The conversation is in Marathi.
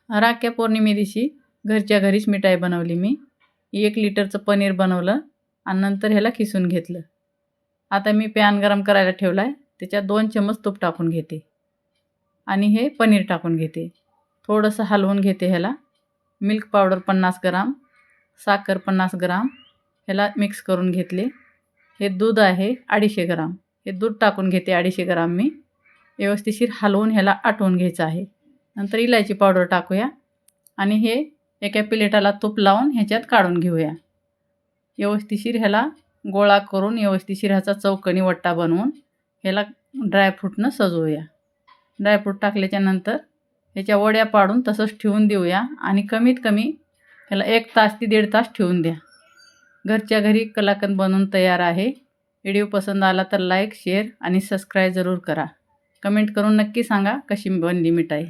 राख्या पौर्णिमेदिवशी घरच्या घरीच मिठाई बनवली मी. 1 लिटरचं पनीर बनवलं आणि नंतर ह्याला किसून घेतलं. आता मी पॅन गरम करायला ठेवला आहे. त्याच्यात 2 चमच तूप टाकून घेते आणि हे पनीर टाकून घेते. थोडंसं हलवून घेते ह्याला. मिल्क पावडर 50 ग्राम, साखर 50 ग्राम ह्याला मिक्स करून घेतले. हे दूध आहे 250 ग्राम. हे दूध टाकून घेते 250 ग्राम मी. व्यवस्थिशीर हलवून ह्याला आटवून घ्यायचं आहे. नंतर इलायची पावडर टाकूया आणि हे एका प्लेटाला तूप लावून ह्याच्यात काढून घेऊया. व्यवस्थिशीर ह्याला गोळा करून व्यवस्थिशीर ह्याचा चौकोनी वट्टा बनवून ह्याला ड्रायफ्रूटनं सजवूया. ड्रायफ्रूट टाकल्याच्यानंतर ह्याच्या वड्या पाडून तसंच ठेवून देऊया आणि कमीत कमी ह्याला 1 तास ते 1.5 तास ठेवून द्या. घरच्या घरी कलाकंद बनवून तयार आहे. व्हिडिओ पसंत आला तर लाईक, शेअर आणि सबस्क्राईब जरूर करा. कमेंट करून नक्की सांगा कशी बनली मिठाई.